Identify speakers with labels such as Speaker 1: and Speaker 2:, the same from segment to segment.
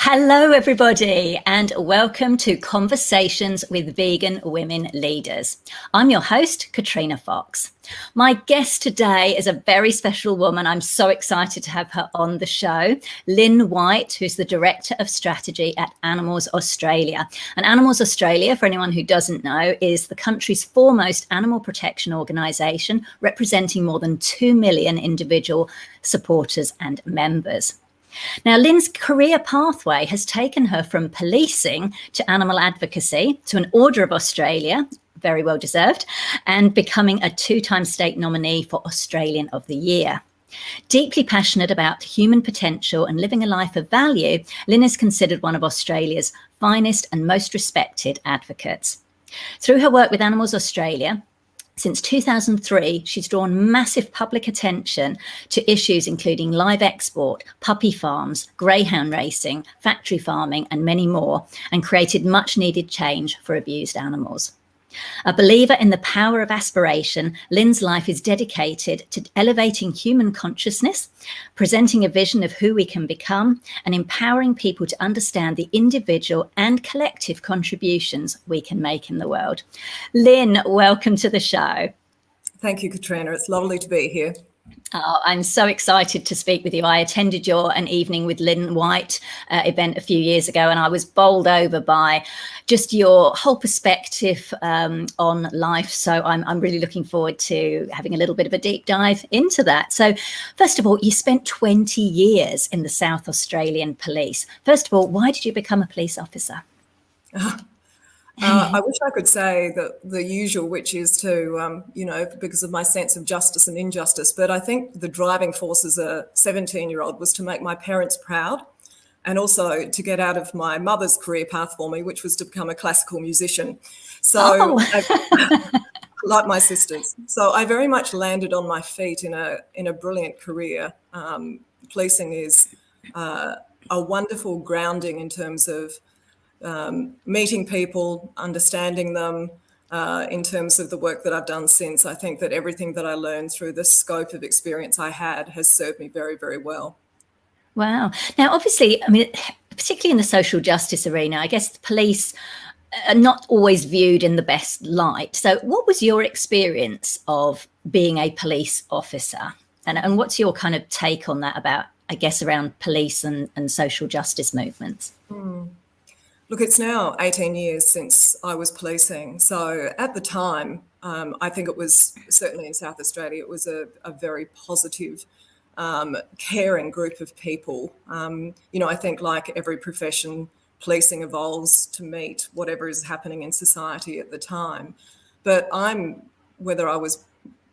Speaker 1: Hello, everybody, and welcome to Conversations with Vegan Women Leaders. I'm your host, Katrina Fox. My guest today is a very special woman. I'm so excited to have her on the show, Lyn White, who's the Director of Strategy at Animals Australia. And Animals Australia, for anyone who doesn't know, is the country's foremost animal protection organisation, representing more than 2 million individual supporters and members. Now, Lyn's career pathway has taken her from policing to animal advocacy to an Order of Australia, very well deserved, and becoming a 2-time state nominee for Australian of the Year. Deeply passionate about human potential and living a life of value, Lyn is considered one of Australia's finest and most respected advocates. Through her work with Animals Australia, since 2003, she's drawn massive public attention to issues including live export, puppy farms, greyhound racing, factory farming, and many more, and created much needed change for abused animals. A believer in the power of aspiration, Lyn's life is dedicated to elevating human consciousness, presenting a vision of who we can become, and empowering people to understand the individual and collective contributions we can make in the world. Lyn, welcome to the show.
Speaker 2: Thank you, Katrina. It's lovely to be here.
Speaker 1: Oh, I'm so excited to speak with you. I attended an evening with Lyn White event a few years ago, and I was bowled over by just your whole perspective on life. So I'm really looking forward to having a little bit of a deep dive into that. So first of all, you spent 20 years in the South Australian Police. First of all, why did you become a police officer?
Speaker 2: I wish I could say the usual, which is to, because of my sense of justice and injustice. But I think the driving force as a 17-year-old was to make my parents proud, and also to get out of my mother's career path for me, which was to become a classical musician. So, like my sisters. So I very much landed on my feet in a brilliant career. Policing is a wonderful grounding in terms of meeting people, understanding them. In terms of the work that I've done since, I think that everything that I learned through the scope of experience I had has served me very, very well.
Speaker 1: Wow. Now, obviously, I mean, particularly in the social justice arena, I guess the police are not always viewed in the best light. So what was your experience of being a police officer? And what's your kind of take on that about, I guess, around police and social justice movements?
Speaker 2: Look, it's now 18 years since I was policing. So at the time, I think it was certainly in South Australia, it was a very positive, caring group of people. I think like every profession, policing evolves to meet whatever is happening in society at the time. But whether I was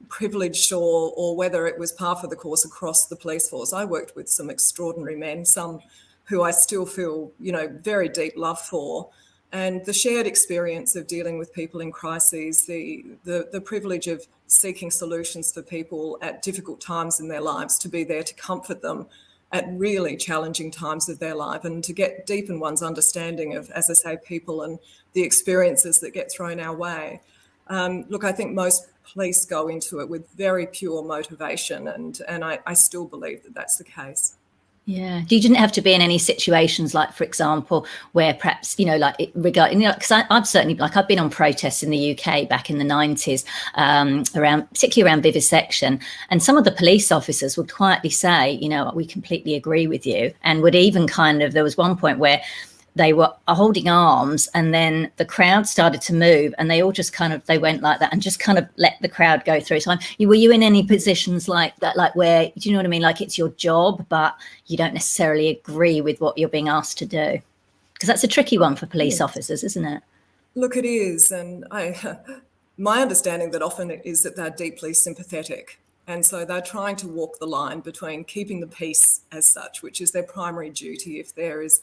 Speaker 2: privileged or whether it was par for the course across the police force, I worked with some extraordinary men, some who I still feel, very deep love for. And the shared experience of dealing with people in crises, the privilege of seeking solutions for people at difficult times in their lives, to be there to comfort them at really challenging times of their life, and to get deep in one's understanding of, as I say, people and the experiences that get thrown our way. Look, I think most police go into it with very pure motivation, and I still believe that that's the case.
Speaker 1: Yeah. You didn't have to be in any situations like, for example, where perhaps, because I've certainly, I've been on protests in the UK back in the 90s, particularly around vivisection. And some of the police officers would quietly say, we completely agree with you. And would even there was one point where they were holding arms, and then the crowd started to move, and they all just they went like that and just kind of let the crowd go through. So were you in any positions like that, like where, do you know what I mean? Like it's your job, but you don't necessarily agree with what you're being asked to do? Because that's a tricky one for police officers, isn't it?
Speaker 2: Look, it is. And my understanding that often is that they're deeply sympathetic. And so they're trying to walk the line between keeping the peace as such, which is their primary duty if there is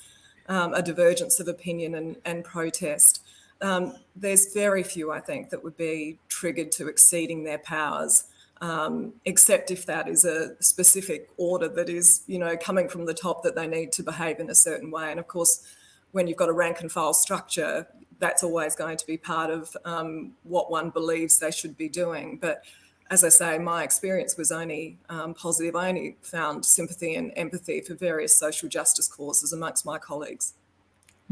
Speaker 2: a divergence of opinion and protest. There's very few, I think, that would be triggered to exceeding their powers, except if that is a specific order that is, coming from the top, that they need to behave in a certain way. And of course, when you've got a rank and file structure, that's always going to be part of what one believes they should be doing. But as I say, my experience was only positive. I only found sympathy and empathy for various social justice causes amongst my colleagues.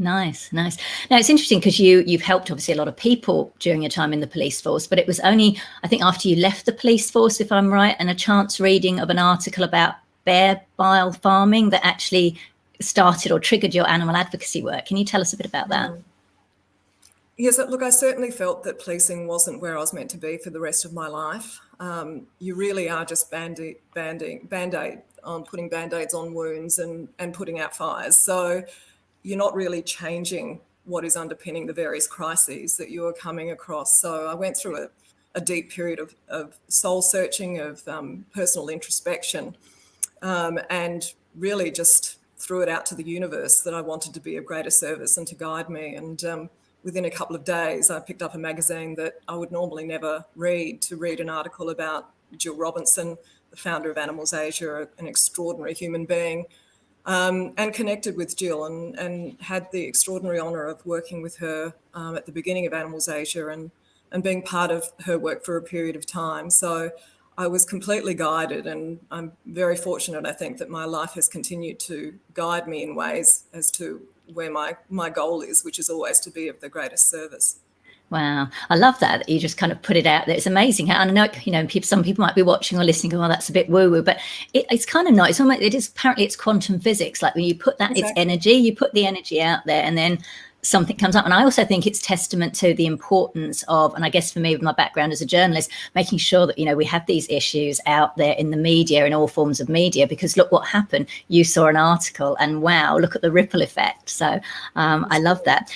Speaker 1: Nice. Now it's interesting because you've helped obviously a lot of people during your time in the police force, but it was only, I think, after you left the police force, if I'm right, and a chance reading of an article about bear bile farming that actually started or triggered your animal advocacy work. Can you tell us a bit about that?
Speaker 2: Yes, look, I certainly felt that policing wasn't where I was meant to be for the rest of my life. You really are just putting band-aids on wounds and putting out fires. So you're not really changing what is underpinning the various crises that you are coming across. So I went through a deep period of soul searching, of personal introspection, and really just threw it out to the universe that I wanted to be of greater service and to guide me. And within a couple of days, I picked up a magazine that I would normally never read, to read an article about Jill Robinson, the founder of Animals Asia, an extraordinary human being, and connected with Jill and had the extraordinary honour of working with her at the beginning of Animals Asia and being part of her work for a period of time. So I was completely guided, and I'm very fortunate, I think, that my life has continued to guide me in ways as to where my goal is, which is always to be of the greatest service.
Speaker 1: Wow, I love that you just kind of put it out there. It's amazing how, and I know, some people might be watching or listening, oh, that's a bit woo-woo, but it's kind of nice. It is, apparently it's quantum physics. Like when you put that, exactly. It's energy, you put the energy out there, and then something comes up. And I also think it's testament to the importance of, and I guess for me, with my background as a journalist, making sure that, we have these issues out there in the media, in all forms of media, because look what happened. You saw an article and wow, look at the ripple effect. So I love that.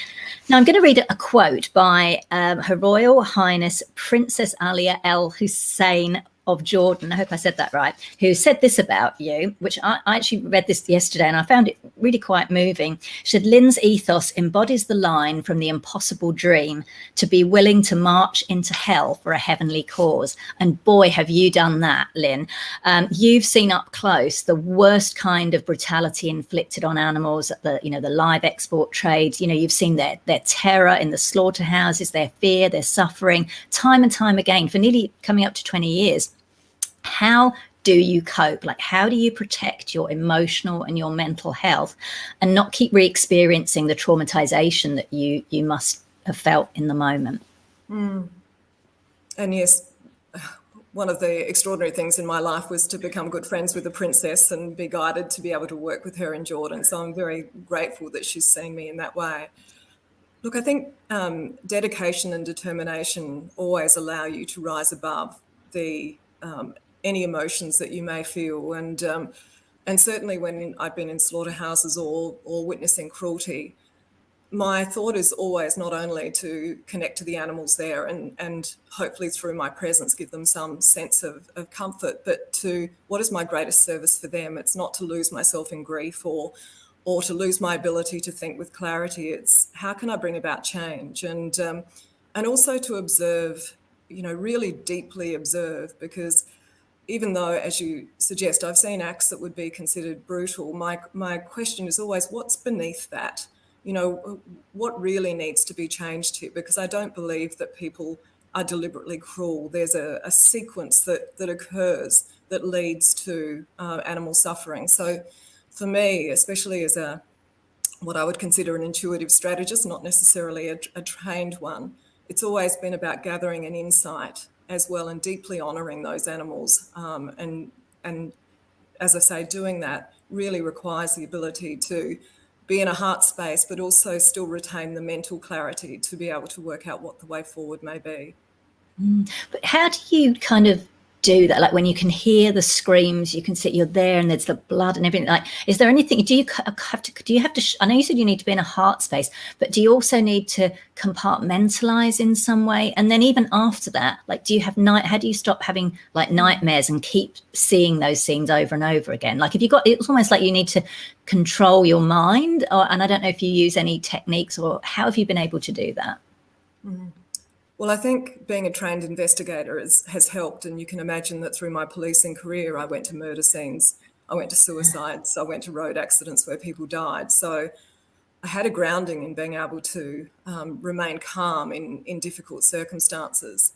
Speaker 1: Now I'm going to read a quote by Her Royal Highness Princess Alia Al Hussein of Jordan, I hope I said that right, who said this about you, which I actually read this yesterday and I found it really quite moving. She said, Lyn's ethos embodies the line from The Impossible Dream, to be willing to march into hell for a heavenly cause. And boy, have you done that, Lyn. You've seen up close the worst kind of brutality inflicted on animals at the live export trades. You've seen their terror in the slaughterhouses, their fear, their suffering, time and time again for nearly coming up to 20 years. How do you cope? Like, how do you protect your emotional and your mental health and not keep re-experiencing the traumatization that you must have felt in the moment?
Speaker 2: And yes, one of the extraordinary things in my life was to become good friends with the princess and be guided to be able to work with her in Jordan. So I'm very grateful that she's seen me in that way. Look, I think dedication and determination always allow you to rise above the any emotions that you may feel, and certainly when I've been in slaughterhouses or witnessing cruelty, my thought is always not only to connect to the animals there and hopefully through my presence give them some sense of comfort, but to what is my greatest service for them. It's not to lose myself in grief or to lose my ability to think with clarity. It's how can I bring about change, and also to observe, really deeply observe, because even though, as you suggest, I've seen acts that would be considered brutal, my question is always, what's beneath that? What really needs to be changed here? Because I don't believe that people are deliberately cruel. There's a sequence that occurs that leads to animal suffering. So for me, especially as what I would consider an intuitive strategist, not necessarily a trained one, it's always been about gathering an insight as well and deeply honouring those animals. And as I say, doing that really requires the ability to be in a heart space, but also still retain the mental clarity to be able to work out what the way forward may be.
Speaker 1: But how do you kind of do that? Like when you can hear the screams, you can sit, you're there, and there's the blood and everything. Like, is there anything? Do you have to? I know you said you need to be in a heart space, but do you also need to compartmentalize in some way? And then even after that, like, do you have how do you stop having like nightmares and keep seeing those scenes over and over again? Like, if you got, it's almost like you need to control your mind, and I don't know if you use any techniques, or how have you been able to do that?
Speaker 2: Well, I think being a trained investigator has helped, and you can imagine that through my policing career, I went to murder scenes, I went to suicides, I went to road accidents where people died. So I had a grounding in being able to remain calm in difficult circumstances.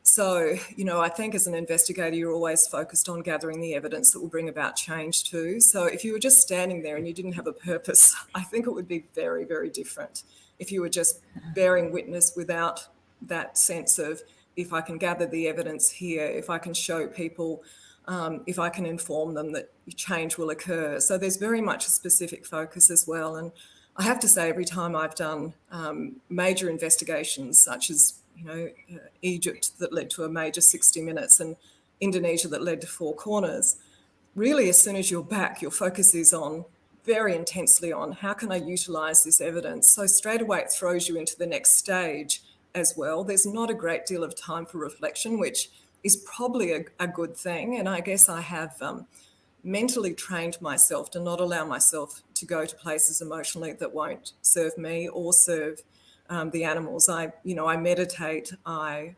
Speaker 2: So, I think as an investigator, you're always focused on gathering the evidence that will bring about change too. So if you were just standing there and you didn't have a purpose, I think it would be very, very different. If you were just bearing witness without that sense of, if I can gather the evidence here, if I can show people, if I can inform them that change will occur. So there's very much a specific focus as well. And I have to say, every time I've done major investigations, such as Egypt, that led to a major 60 Minutes, and Indonesia, that led to Four Corners, really, as soon as you're back, your focus is on very intensely on how can I utilise this evidence. So straight away it throws you into the next stage as well. There's not a great deal of time for reflection, which is probably a good thing. And I guess I have mentally trained myself to not allow myself to go to places emotionally that won't serve me or serve the animals. I meditate. I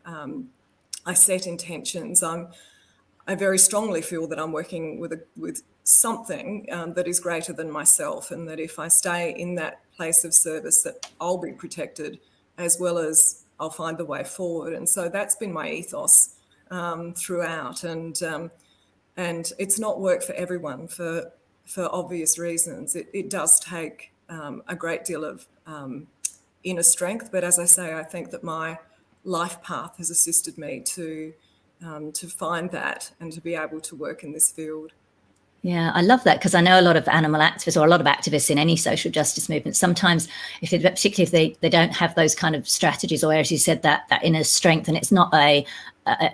Speaker 2: set intentions. I very strongly feel that I'm working with something that is greater than myself, and that if I stay in that place of service, that I'll be protected as well as I'll find the way forward. And so that's been my ethos throughout. And it's not worked for everyone for obvious reasons. It does take a great deal of inner strength. But as I say, I think that my life path has assisted me to find that and to be able to work in this field.
Speaker 1: Yeah, I love that, because I know a lot of animal activists, or a lot of activists in any social justice movement, sometimes, particularly if they don't have those kind of strategies, or as you said, that inner strength, and it's not a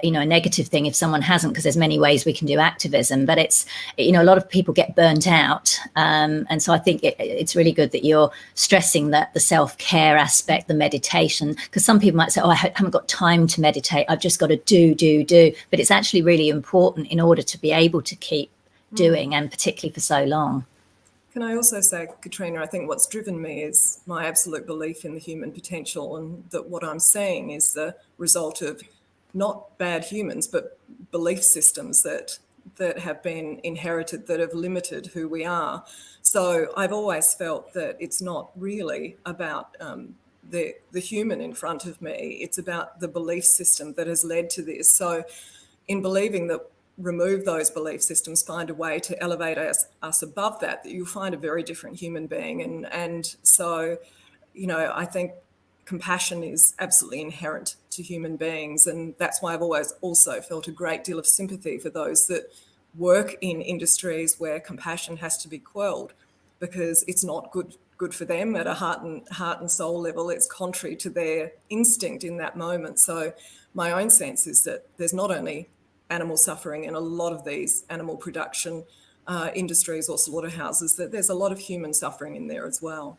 Speaker 1: negative thing if someone hasn't, because there's many ways we can do activism, but it's, a lot of people get burnt out. And so I think it's really good that you're stressing that the self-care aspect, the meditation, because some people might say, oh, I haven't got time to meditate, I've just got to do. But it's actually really important in order to be able to keep doing, and particularly for so long.
Speaker 2: Can I also say, Katrina, I think what's driven me is my absolute belief in the human potential, and that what I'm seeing is the result of not bad humans, but belief systems that have been inherited, that have limited who we are. So I've always felt that it's not really about the human in front of me, it's about the belief system that has led to this. So in believing that, remove those belief systems, find a way to elevate us above that you'll find a very different human being. And so, I think compassion is absolutely inherent to human beings. And that's why I've always also felt a great deal of sympathy for those that work in industries where compassion has to be quelled, because it's not good for them at a heart and soul level. It's contrary to their instinct in that moment. So my own sense is that there's not only animal suffering in a lot of these animal production industries or slaughterhouses, that there's a lot of human suffering in there as well.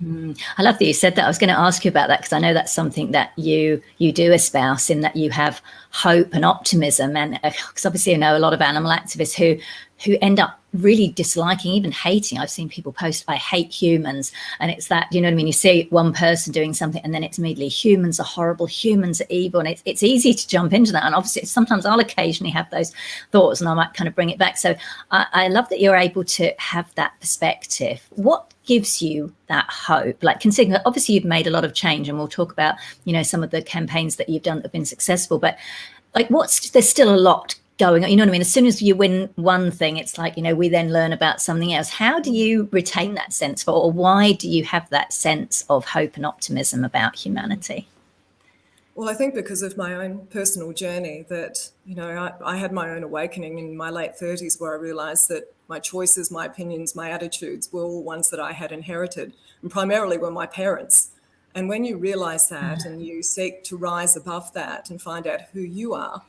Speaker 1: I love that you said that. I was going to ask you about that, because I know that's something that you do espouse, in that you have hope and optimism. And because obviously I know a lot of animal activists who end up really disliking, even hating. I've seen people post, I hate humans. And it's that, you know what I mean? You see one person doing something and then it's immediately, humans are horrible, humans are evil. And it's easy to jump into that. And obviously sometimes I'll occasionally have those thoughts and I might kind of bring it back. So I love that you're able to have that perspective. What gives you that hope? Like, considering that obviously you've made a lot of change, and we'll talk about, some of the campaigns that you've done that have been successful, but like, there's still a lot going on, you know what I mean? As soon as you win one thing, it's like, we then learn about something else. How do you retain that sense or why do you have that sense of hope and optimism about humanity?
Speaker 2: Well, I think because of my own personal journey, that, I had my own awakening in my late 30s, where I realised that my choices, my opinions, my attitudes were all ones that I had inherited, and primarily were my parents. And when you realise that and you seek to rise above that and find out who you are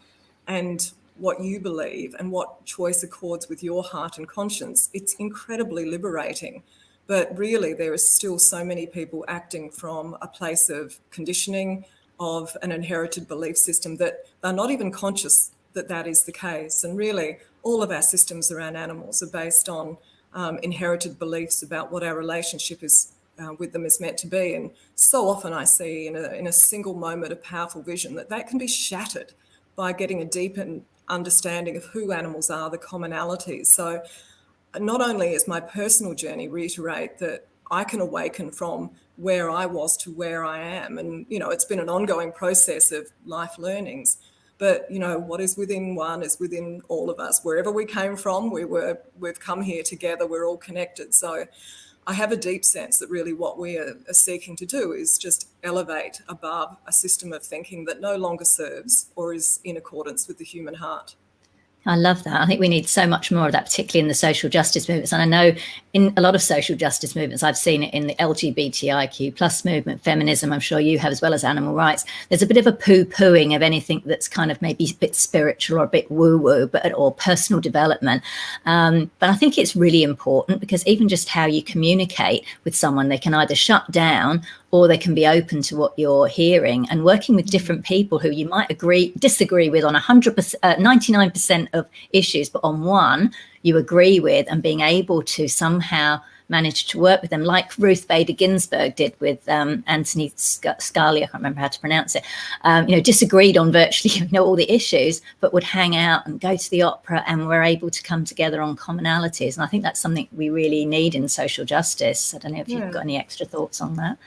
Speaker 2: and what you believe and what choice accords with your heart and conscience, it's incredibly liberating. But really, there are still so many people acting from a place of conditioning, of an inherited belief system, that they're not even conscious that that is the case. And really, all of our systems around animals are based on inherited beliefs about what our relationship is with them is meant to be. And so often I see in a single moment of powerful vision that can be shattered by getting a deeper understanding of who animals are, the commonalities. So not only is my personal journey reiterate that I can awaken from where I was to where I am, and it's been an ongoing process of life learnings, But, you know, what is within one is within all of us. Wherever we came from, we've come here together, we're all connected. So I have a deep sense that really what we are seeking to do is just elevate above a system of thinking that no longer serves or is in accordance with the human heart.
Speaker 1: I love that. I think we need so much more of that, particularly in the social justice movements. And I know in a lot of social justice movements, I've seen it in the LGBTIQ plus movement, feminism, I'm sure you have, as well as animal rights. There's a bit of a poo-pooing of anything that's kind of maybe a bit spiritual or a bit woo-woo, or personal development. But I think it's really important, because even just how you communicate with someone, they can either shut down or they can be open to what you're hearing, and working with different people who you might disagree with on 100%, 99% of issues, but on one you agree with, and being able to somehow manage to work with them, like Ruth Bader Ginsburg did with Anthony Scalia, I can't remember how to pronounce it, disagreed on virtually all the issues, but would hang out and go to the opera, and were able to come together on commonalities. And I think that's something we really need in social justice. I don't know if you've got any extra thoughts on that.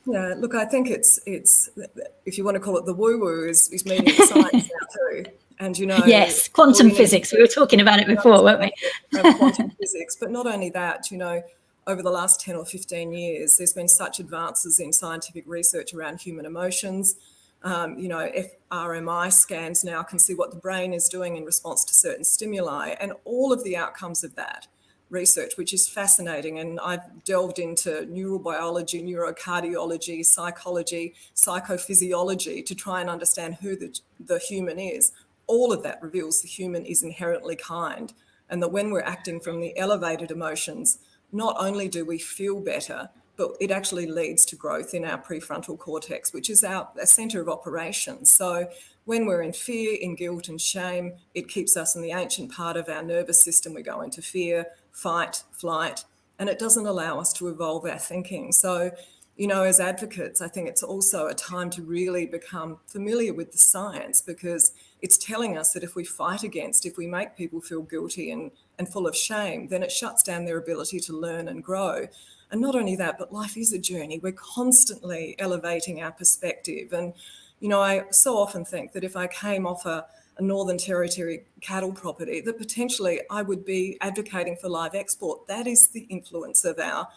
Speaker 2: Yeah, look, I think it's if you want to call it the woo-woo, is meeting the science now too. And, you know,
Speaker 1: yes, quantum physics. We were talking about it before, weren't we?
Speaker 2: Quantum physics. But not only that, you know, over the last 10 or 15 years, there's been such advances in scientific research around human emotions. fMRI scans now can see what the brain is doing in response to certain stimuli, and all of the outcomes of that research, which is fascinating. And I've delved into neurobiology, neurocardiology, psychology, psychophysiology to try and understand who the human is. All of that reveals the human is inherently kind, and that when we're acting from the elevated emotions, not only do we feel better, but it actually leads to growth in our prefrontal cortex, which is our center of operations. So when we're in fear, in guilt and shame, it keeps us in the ancient part of our nervous system. We go into fear, fight, flight, and it doesn't allow us to evolve our thinking. So, you know, as advocates, I think it's also a time to really become familiar with the science, because it's telling us that if we fight if we make people feel guilty and full of shame, then it shuts down their ability to learn and grow. And not only that, but life is a journey. We're constantly elevating our perspective. And, you know, I so often think that if I came off a Northern Territory cattle property, that potentially I would be advocating for live export. That is the influence of our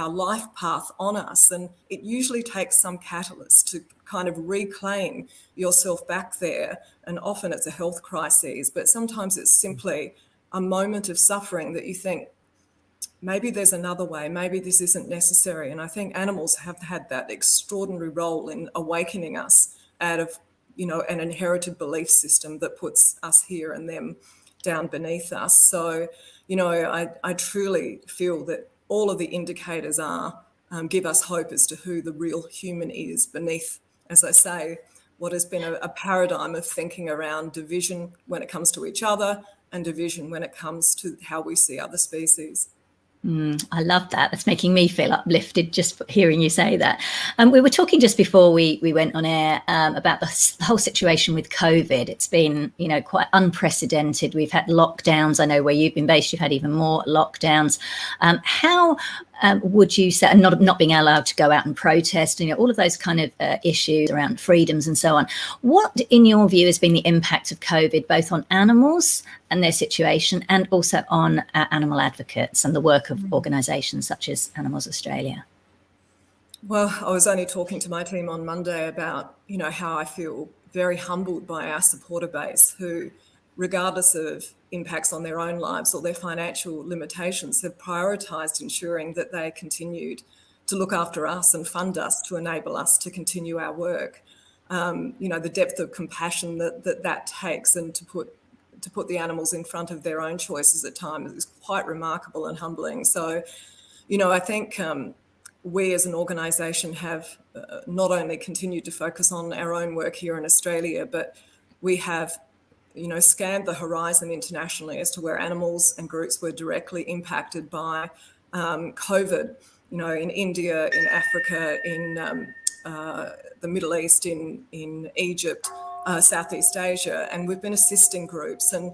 Speaker 2: life path on us. And it usually takes some catalyst to kind of reclaim yourself back there. And often it's a health crisis, but sometimes it's simply a moment of suffering that you think, maybe there's another way, maybe this isn't necessary. And I think animals have had that extraordinary role in awakening us out of, you know, an inherited belief system that puts us here and them down beneath us. So, you know, I truly feel that all of the indicators give us hope as to who the real human is beneath, as I say, what has been a paradigm of thinking around division when it comes to each other, and division when it comes to how we see other species.
Speaker 1: I love that. That's making me feel uplifted just hearing you say that. We were talking just before we went on air about the whole situation with COVID. It's been, you know, quite unprecedented. We've had lockdowns. I know where you've been based, you've had even more lockdowns. How would you say, and not being allowed to go out and protest, you know, all of those kind of issues around freedoms and so on. What, in your view, has been the impact of COVID, both on animals and their situation, and also on animal advocates and the work of organisations such as Animals Australia?
Speaker 2: Well, I was only talking to my team on Monday about, you know, how I feel very humbled by our supporter base who, regardless of impacts on their own lives or their financial limitations, have prioritised ensuring that they continued to look after us and fund us to enable us to continue our work. You know, the depth of compassion that takes, and to put the animals in front of their own choices at times, is quite remarkable and humbling. So, you know, I think we as an organisation have not only continued to focus on our own work here in Australia, but we have, you know, scanned the horizon internationally as to where animals and groups were directly impacted by COVID, you know, in India, in Africa, in the Middle East, in Egypt, Southeast Asia, and we've been assisting groups, and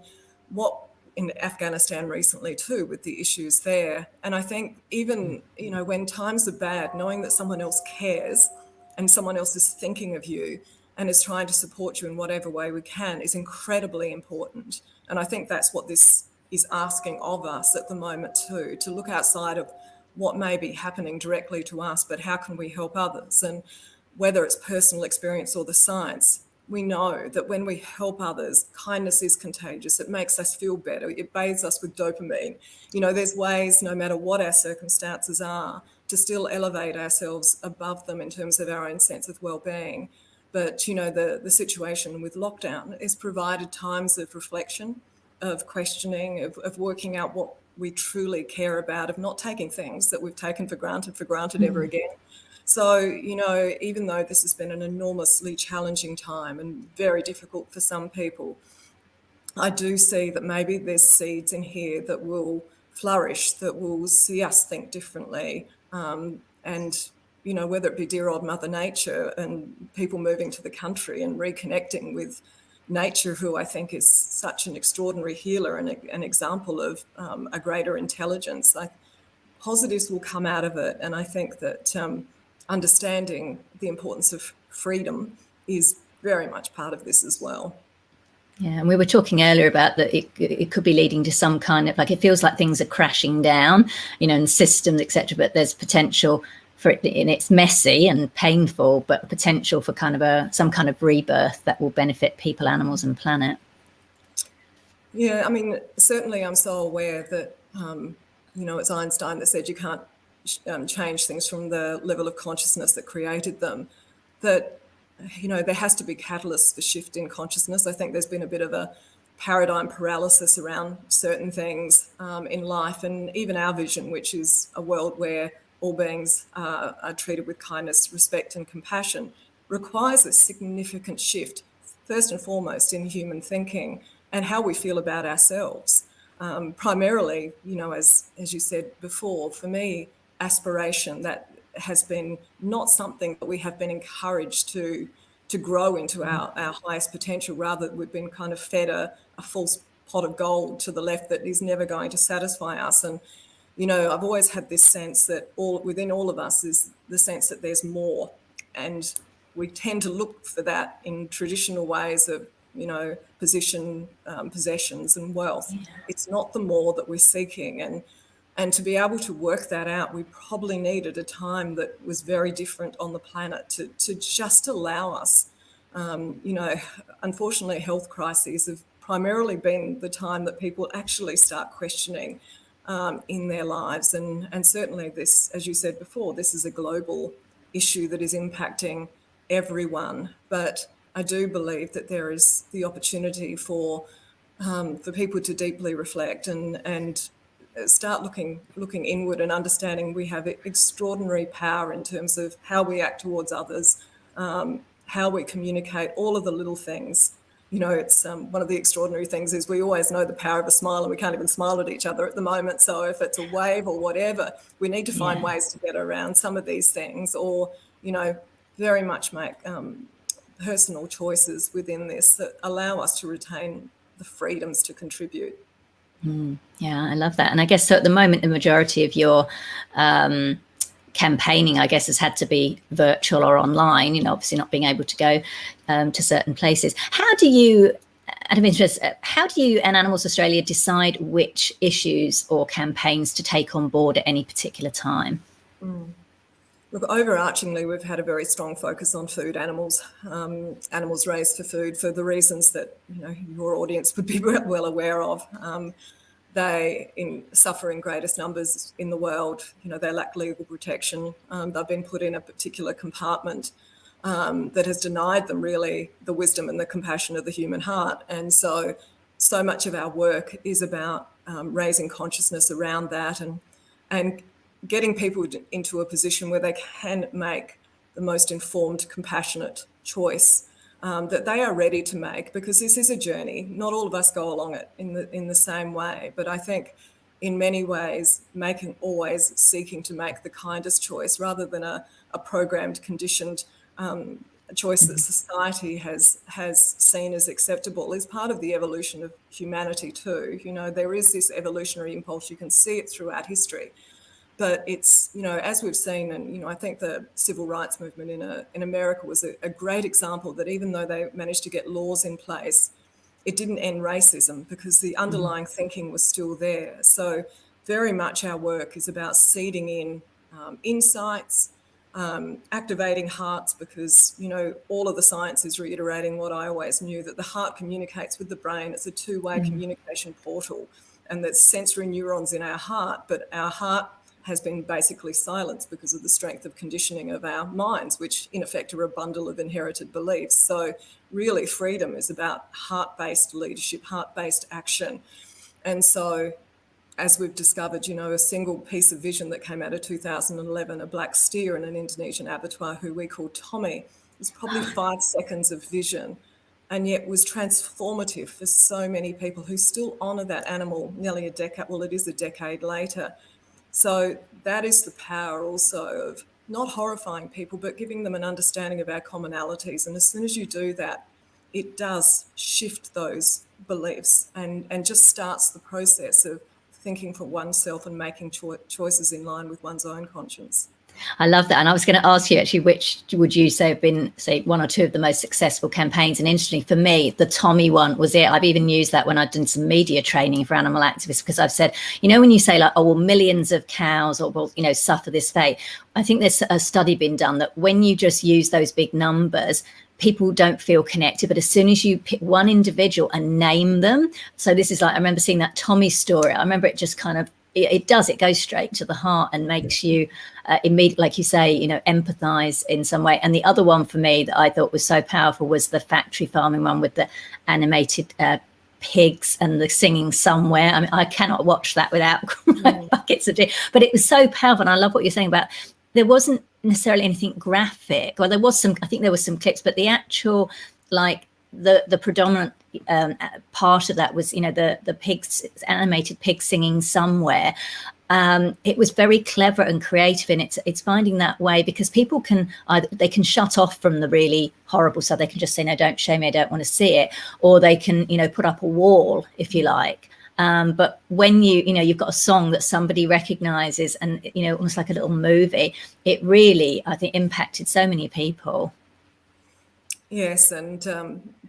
Speaker 2: in Afghanistan recently too, with the issues there. And I think even, you know, when times are bad, knowing that someone else cares and someone else is thinking of you and is trying to support you in whatever way we can is incredibly important. And I think that's what this is asking of us at the moment too, to look outside of what may be happening directly to us, but how can we help others? And whether it's personal experience or the science, we know that when we help others, kindness is contagious. It makes us feel better. It bathes us with dopamine. You know, there's ways, no matter what our circumstances are, to still elevate ourselves above them in terms of our own sense of well-being. But, you know, the situation with lockdown has provided times of reflection, of questioning, of working out what we truly care about, of not taking things that we've taken for granted ever again. So, you know, even though this has been an enormously challenging time and very difficult for some people, I do see that maybe there's seeds in here that will flourish, that will see us think differently. And, you know, whether it be dear old Mother Nature and people moving to the country and reconnecting with nature, who I think is such an extraordinary healer and an example of a greater intelligence, positives will come out of it. And I think that understanding the importance of freedom is very much part of this as well.
Speaker 1: Yeah, and we were talking earlier about that it could be leading to some kind of, like, it feels like things are crashing down, you know, and systems, etc. But there's potential for it, and it's messy and painful, but potential for kind of some kind of rebirth that will benefit people, animals, and planet.
Speaker 2: Yeah, I mean, certainly I'm so aware that, you know, it's Einstein that said you can't change things from the level of consciousness that created them, that, you know, there has to be catalysts for shift in consciousness. I think there's been a bit of a paradigm paralysis around certain things in life, and even our vision, which is a world where all beings are treated with kindness, respect and compassion, requires a significant shift, first and foremost in human thinking and how we feel about ourselves. Primarily, you know, as you said before, for me, aspiration, that has been not something that we have been encouraged to grow into our highest potential. Rather, we've been kind of fed a false pot of gold to the left that is never going to satisfy us. And, you know, I've always had this sense that within all of us is the sense that there's more. And we tend to look for that in traditional ways of, you know, position, possessions and wealth. Yeah. It's not the more that we're seeking. And to be able to work that out, we probably needed a time that was very different on the planet to just allow us. You know, unfortunately, health crises have primarily been the time that people actually start questioning in their lives. And certainly this, as you said before, this is a global issue that is impacting everyone. But I do believe that there is the opportunity for people to deeply reflect and start looking inward and understanding we have extraordinary power in terms of how we act towards others, how we communicate, all of the little things. You know, it's one of the extraordinary things is we always know the power of a smile, and we can't even smile at each other at the moment. So if it's a wave or whatever, we need to find ways to get around some of these things, or, you know, very much make personal choices within this that allow us to retain the freedoms to contribute.
Speaker 1: Yeah, I love that. And I guess so at the moment, the majority of your campaigning, I guess, has had to be virtual or online, you know, obviously not being able to go to certain places. How do you, out of interest, how do you and Animals Australia decide which issues or campaigns to take on board at any particular time?
Speaker 2: Look, overarchingly, we've had a very strong focus on food animals, animals raised for food, for the reasons that, you know, your audience would be well aware of. They suffer in greatest numbers in the world. You know, they lack legal protection. They've been put in a particular compartment that has denied them really the wisdom and the compassion of the human heart. And so much of our work is about raising consciousness around that and getting people into a position where they can make the most informed, compassionate choice that they are ready to make, because this is a journey. Not all of us go along it in the same way, but I think in many ways always seeking to make the kindest choice rather than a programmed, conditioned choice that society has seen as acceptable is part of the evolution of humanity too. You know, there is this evolutionary impulse. You can see it throughout history. But it's, as we've seen, and, I think the civil rights movement in America was a great example that even though they managed to get laws in place, it didn't end racism because the underlying thinking was still there. So very much our work is about seeding in insights, activating hearts, because, all of the science is reiterating what I always knew, that the heart communicates with the brain. It's a two-way communication portal, and there's sensory neurons in our heart, but our heart has been basically silenced because of the strength of conditioning of our minds, which in effect are a bundle of inherited beliefs. So really freedom is about heart-based leadership, heart-based action. And so as we've discovered, a single piece of vision that came out of 2011, a black steer in an Indonesian abattoir who we call Tommy, was probably 5 seconds of vision, and yet was transformative for so many people who still honour that animal nearly a decade later. So that is the power also of not horrifying people, but giving them an understanding of our commonalities. And as soon as you do that, it does shift those beliefs and just starts the process of thinking for oneself and making choices in line with one's own conscience.
Speaker 1: I love that. And I was going to ask you actually, which would you say have been, say, one or two of the most successful campaigns? And interestingly for me, the Tommy one was it. I've even used that when I've done some media training for animal activists, because I've said, when you say like, oh, well, millions of cows or, well, suffer this fate. I think there's a study been done that when you just use those big numbers, people don't feel connected. But as soon as you pick one individual and name them, so this is like, I remember seeing that Tommy story. I remember it just kind of, it goes straight to the heart and makes you immediately, like you say, empathize in some way. And the other one for me that I thought was so powerful was the factory farming one with the animated pigs and the singing somewhere. I mean, I cannot watch that without buckets of tea. But it was so powerful. And I love what you're saying about, there wasn't necessarily anything graphic, or there was some, I think there was some clips, but the actual, like, the predominant part of that was, the pigs, animated pigs singing somewhere. It was very clever and creative, and it's finding that way, because people can they can shut off from the really horrible stuff. They can just say, no, don't show me, I don't want to see it, or they can put up a wall if you like. But when you've got a song that somebody recognizes, and almost like a little movie, it really, I think, impacted so many people.
Speaker 2: Yes, and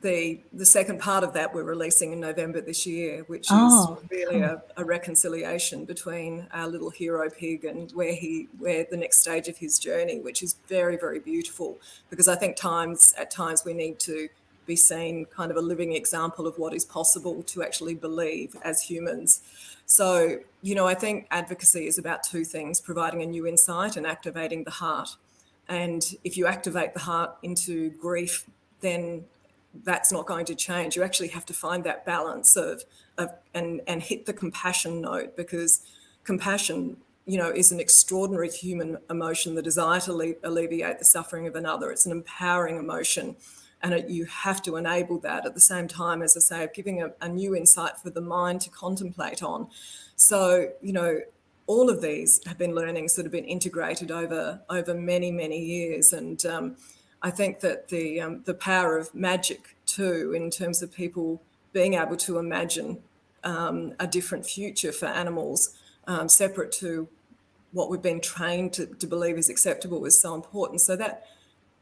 Speaker 2: the second part of that we're releasing in November this year, which is really a reconciliation between our little hero pig and where the next stage of his journey, which is very, very beautiful, because I think at times we need to be seen kind of a living example of what is possible to actually believe as humans. So, I think advocacy is about two things: providing a new insight and activating the heart. And if you activate the heart into grief, then that's not going to change. You actually have to find that balance and hit the compassion note, because compassion, is an extraordinary human emotion, the desire to alleviate the suffering of another. It's an empowering emotion, and you have to enable that at the same time, as I say, of giving a new insight for the mind to contemplate on. So, all of these have been learnings that have been integrated over many, many years. And I think that the power of magic too, in terms of people being able to imagine a different future for animals, separate to what we've been trained to believe is acceptable, is so important. So that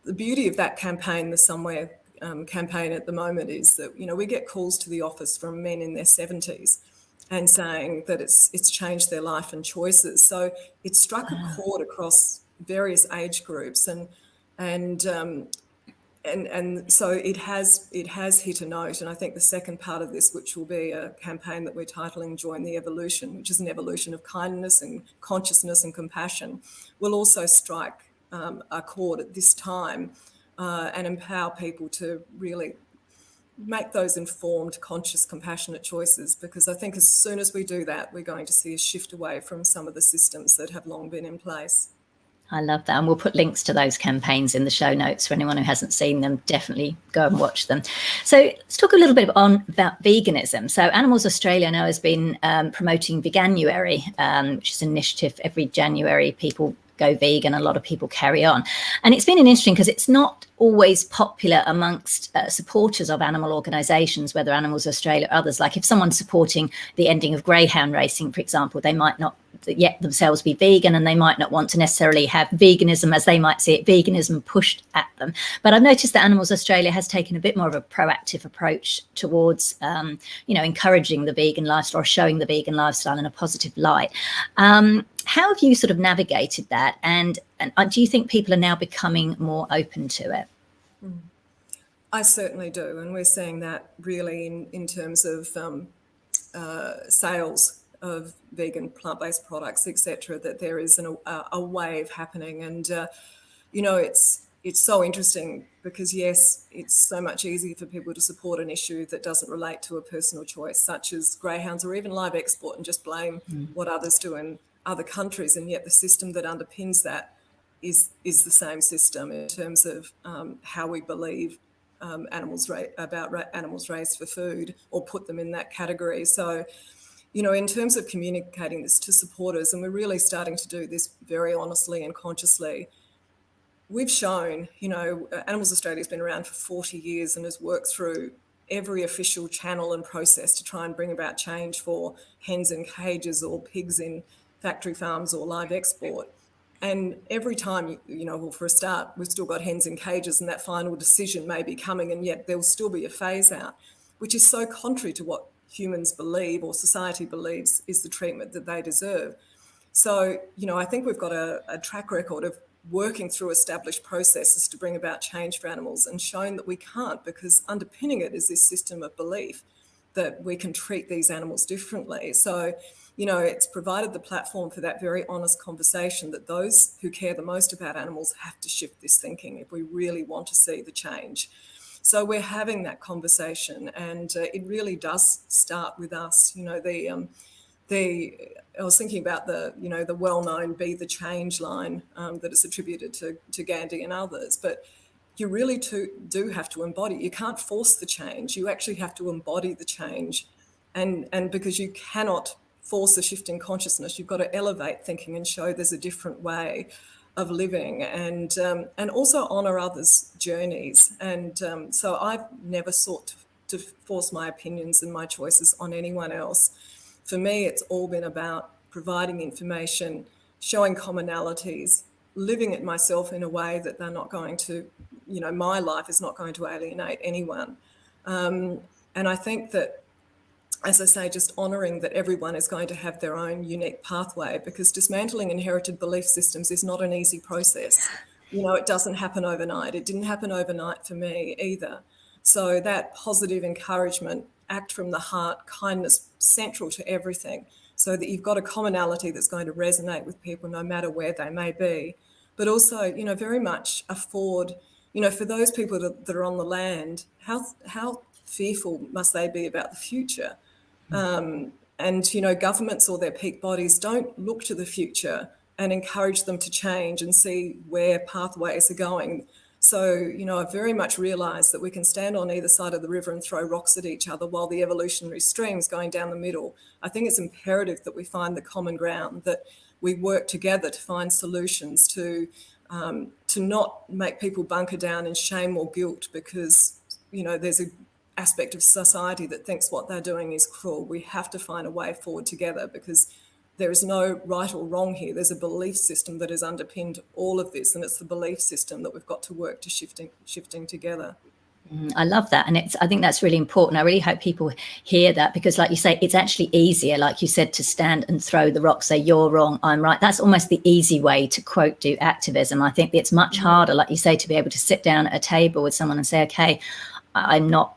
Speaker 2: the beauty of that campaign, the Somewhere campaign at the moment, is that, we get calls to the office from men in their 70s and saying that it's changed their life and choices. So it struck a chord across various age groups, and so it has hit a note. And I think the second part of this, which will be a campaign that we're titling Join the Evolution, which is an evolution of kindness and consciousness and compassion, will also strike a chord at this time and empower people to really make those informed, conscious, compassionate choices, because I think as soon as we do that, we're going to see a shift away from some of the systems that have long been in place.
Speaker 1: I love that. And we'll put links to those campaigns in the show notes for anyone who hasn't seen them. Definitely go and watch them. So let's talk a little bit about veganism. So Animals Australia now has been promoting Veganuary, which is an initiative every January. People go vegan, a lot of people carry on. And it's been interesting because it's not always popular amongst supporters of animal organisations, whether Animals Australia or others. Like if someone's supporting the ending of greyhound racing, for example, they might not yet themselves be vegan, and they might not want to necessarily have veganism as they might see it, veganism pushed at them. But I've noticed that Animals Australia has taken a bit more of a proactive approach towards, encouraging the vegan lifestyle or showing the vegan lifestyle in a positive light. How have you sort of navigated that? And do you think people are now becoming more open to it?
Speaker 2: I certainly do. And we're seeing that really in terms of sales of vegan plant-based products, etc., that there is a wave happening. And, it's so interesting because, yes, it's so much easier for people to support an issue that doesn't relate to a personal choice, such as greyhounds or even live export, and just blame what others do in other countries. And yet the system that underpins that is the same system in terms of how we believe animals raised for food, or put them in that category. So, in terms of communicating this to supporters, and we're really starting to do this very honestly and consciously, we've shown, Animals Australia has been around for 40 years and has worked through every official channel and process to try and bring about change for hens in cages or pigs in factory farms or live export. And every time, for a start, we've still got hens in cages, and that final decision may be coming, and yet there'll still be a phase out, which is so contrary to what humans believe or society believes is the treatment that they deserve. So, I think we've got a track record of working through established processes to bring about change for animals, and shown that we can't, because underpinning it is this system of belief that we can treat these animals differently. So, it's provided the platform for that very honest conversation that those who care the most about animals have to shift this thinking if we really want to see the change. So we're having that conversation, and it really does start with us. I was thinking about the well-known "Be the Change" line that is attributed to Gandhi and others, but you really do have to embody. You can't force the change. You actually have to embody the change, and because you cannot force a shift in consciousness, you've got to elevate thinking and show there's a different way of living, and also honour others' journeys. And so I've never sought to force my opinions and my choices on anyone else. For me, it's all been about providing information, showing commonalities, living it myself in a way that they're not going to, my life is not going to alienate anyone. And I think that, as I say, just honouring that everyone is going to have their own unique pathway, because dismantling inherited belief systems is not an easy process. It doesn't happen overnight. It didn't happen overnight for me either. So that positive encouragement, act from the heart, kindness, central to everything, so that you've got a commonality that's going to resonate with people no matter where they may be. But also, very much afford, for those people that are on the land, how fearful must they be about the future? And, governments or their peak bodies don't look to the future and encourage them to change and see where pathways are going. So, I very much realise that we can stand on either side of the river and throw rocks at each other while the evolutionary stream's going down the middle. I think it's imperative that we find the common ground, that we work together to find solutions to not make people bunker down in shame or guilt because, there's an aspect of society that thinks what they're doing is cruel. We have to find a way forward together, because there is no right or wrong here. There's a belief system that has underpinned all of this, and it's the belief system that we've got to work to shifting together.
Speaker 1: I love that. And I think that's really important. I really hope people hear that, because like you say, it's actually easier, like you said, to stand and throw the rock, say you're wrong, I'm right. That's almost the easy way to, quote, do activism. I think it's much harder, like you say, to be able to sit down at a table with someone and say, okay, I'm not,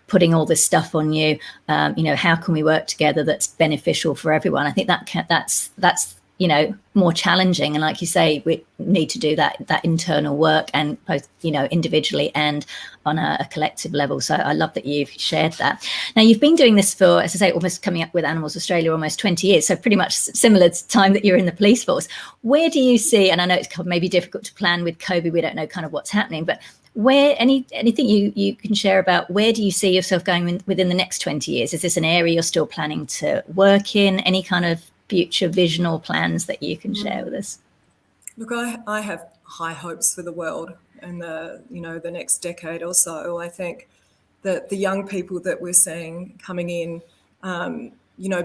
Speaker 1: putting all this stuff on you. How can we work together that's beneficial for everyone? I think that's more challenging. And like you say, we need to do that internal work, and both, individually and on a collective level. So I love that you've shared that. Now, you've been doing this for, as I say, almost coming up with Animals Australia, almost 20 years. So pretty much similar to time that you're in the police force. Where do you see, and I know it's maybe difficult to plan with COVID, we don't know kind of what's happening, but where anything you can share about, where do you see yourself going within the next 20 years? Is this an area you're still planning to work in? Any kind of future vision or plans that you can share with us?
Speaker 2: Look, I have high hopes for the world in the next decade or so. I think that the young people that we're seeing coming in,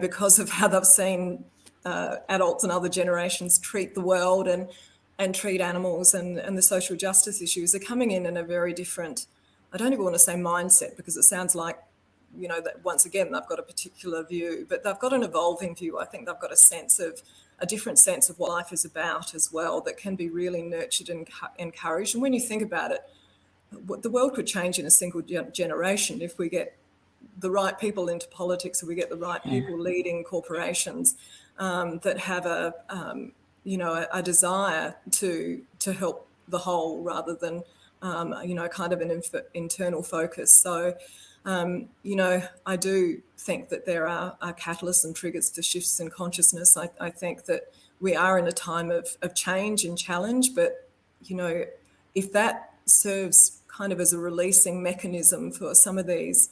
Speaker 2: because of how they've seen adults and other generations treat the world and treat animals and the social justice issues are coming in a very different, I don't even want to say mindset, because it sounds like, you know, that once again, they've got a particular view, but they've got an evolving view. I think they've got a different sense of what life is about as well, that can be really nurtured and encouraged. And when you think about it, the world could change in a single generation if we get the right people into politics, if we get the right people leading corporations that have a desire to help the whole rather than kind of an internal focus. So I do think that there are catalysts and triggers for shifts in consciousness. I think that we are in a time of change and challenge, but if that serves kind of as a releasing mechanism for some of these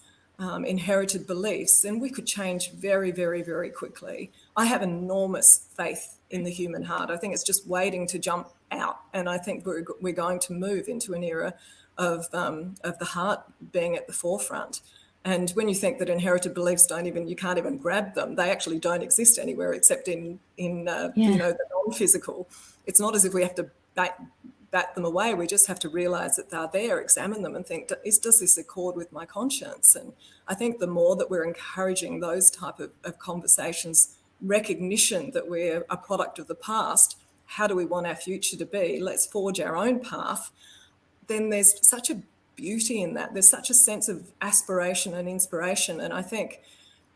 Speaker 2: inherited beliefs, then we could change very, very, very quickly. I have enormous faith in the human heart. I think it's just waiting to jump out, and I think we're going to move into an era of the heart being at the forefront. And when you think that inherited beliefs you can't even grab them, they actually don't exist anywhere except in the non-physical. It's not as if we have to bat them away. We just have to realize that they're there, examine them and think, does this accord with my conscience? And I think the more that we're encouraging those type of conversations, recognition that we're a product of the past, how do we want our future to be? Let's forge our own path. Then there's such a beauty in that. There's such a sense of aspiration and inspiration. And I think,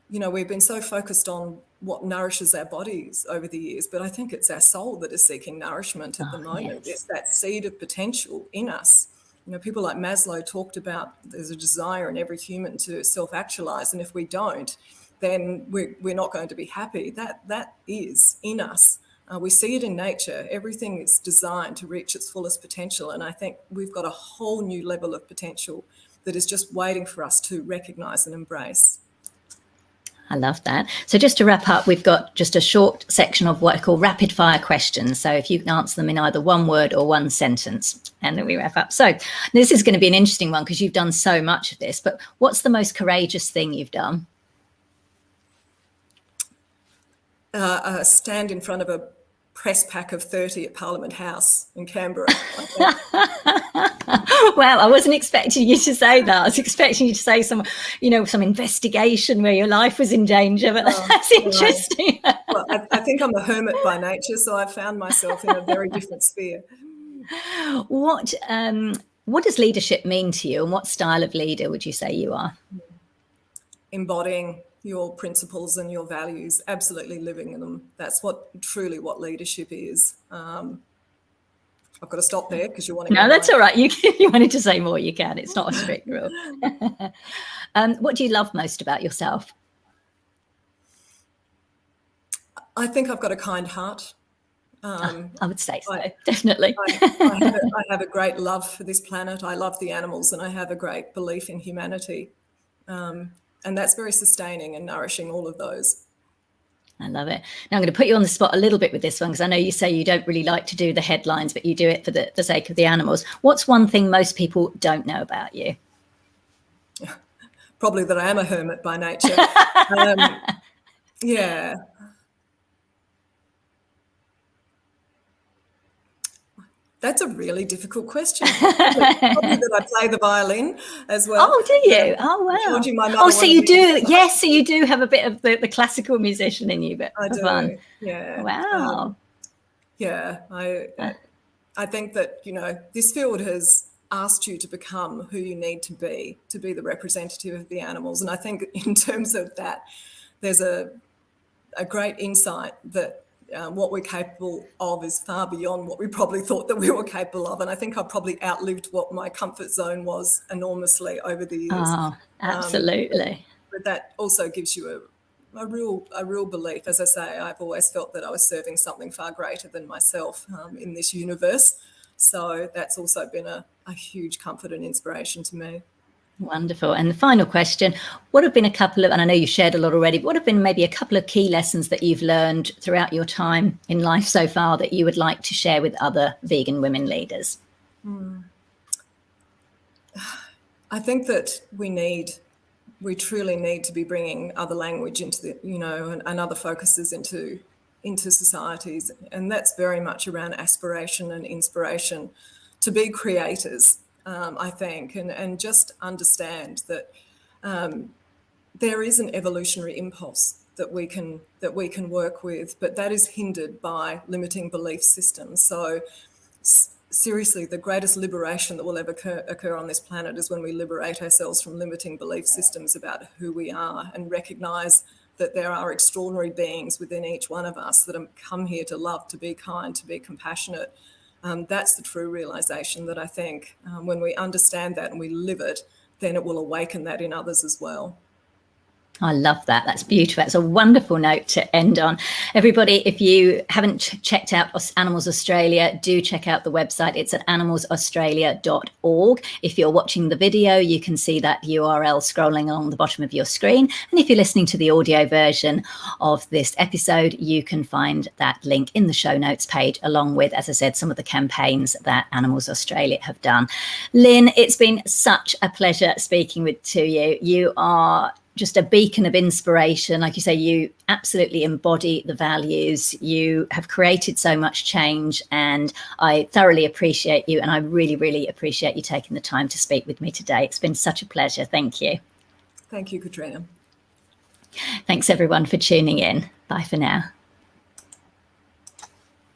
Speaker 2: we've been so focused on what nourishes our bodies over the years, but I think it's our soul that is seeking nourishment at the moment. Yes. It's that seed of potential in us. People like Maslow talked about there's a desire in every human to self-actualize, and if we don't, then we're not going to be happy. That is in us. We see it in nature. Everything is designed to reach its fullest potential, and I think we've got a whole new level of potential that is just waiting for us to recognise and embrace.
Speaker 1: I love that. So just to wrap up, we've got just a short section of what I call rapid fire questions. So if you can answer them in either one word or one sentence, and then we wrap up. So this is going to be an interesting one because you've done so much of this, but what's the most courageous thing you've done?
Speaker 2: Stand in front of a press pack of 30 at Parliament House in Canberra.
Speaker 1: Well, I wasn't expecting you to say that. I was expecting you to say some investigation where your life was in danger, but that's interesting.
Speaker 2: Well, I think I'm a hermit by nature, so I've found myself in a very different sphere.
Speaker 1: What does leadership mean to you, and what style of leader would you say you are?
Speaker 2: Embodying your principles and your values, absolutely living in them. That's what leadership is. I've got to stop there because you want to.
Speaker 1: No, that's all right. You wanted to say more, you can. It's not a strict rule. What do you love most about yourself?
Speaker 2: I think I've got a kind heart.
Speaker 1: I would say so, definitely.
Speaker 2: I have a great love for this planet. I love the animals, and I have a great belief in humanity. And that's very sustaining and nourishing, all of those.
Speaker 1: I love it. Now I'm going to put you on the spot a little bit with this one, because I know you say you don't really like to do the headlines, but you do it for the sake of the animals. What's one thing most people don't know about you?
Speaker 2: Probably that I am a hermit by nature. Yeah. That's a really difficult question. Probably that I play the violin as well.
Speaker 1: Oh, do you? Oh, wow.
Speaker 2: I told you my mother
Speaker 1: so you do. Yes, so you do have a bit of the classical musician in you, but
Speaker 2: I do.
Speaker 1: Fun.
Speaker 2: Yeah.
Speaker 1: Wow.
Speaker 2: I think that, this field has asked you to become who you need to be the representative of the animals. And I think in terms of that, there's a great insight that what we're capable of is far beyond what we probably thought that we were capable of. And I think I probably outlived what my comfort zone was enormously over the years.
Speaker 1: Oh, absolutely.
Speaker 2: But that also gives you a real belief. As I say, I've always felt that I was serving something far greater than myself in this universe. So that's also been a huge comfort and inspiration to me.
Speaker 1: Wonderful. And the final question, what have been a couple of, and I know you shared a lot already, but what have been maybe a couple of key lessons that you've learned throughout your time in life so far that you would like to share with other vegan women leaders?
Speaker 2: I think that we truly need to be bringing other language into and other focuses into into societies. And that's very much around aspiration and inspiration to be creators, I think, and just understand that there is an evolutionary impulse that we can work with, but that is hindered by limiting belief systems. So seriously, the greatest liberation that will ever occur on this planet is when we liberate ourselves from limiting belief systems about who we are and recognise that there are extraordinary beings within each one of us that have come here to love, to be kind, to be compassionate. That's the true realisation that I think when we understand that and we live it, then it will awaken that in others as well.
Speaker 1: I love that. That's beautiful. That's a wonderful note to end on. Everybody, if you haven't checked out Animals Australia, do check out the website. It's at animalsaustralia.org. If you're watching the video, you can see that URL scrolling along the bottom of your screen. And if you're listening to the audio version of this episode, you can find that link in the show notes page, along with, as I said, some of the campaigns that Animals Australia have done. Lyn, it's been such a pleasure speaking to you. You are just a beacon of inspiration. Like you say, you absolutely embody the values. You have created so much change, and I thoroughly appreciate you. And I really, really appreciate you taking the time to speak with me today. It's been such a pleasure. Thank you.
Speaker 2: Thank you, Katrina.
Speaker 1: Thanks everyone for tuning in. Bye for now.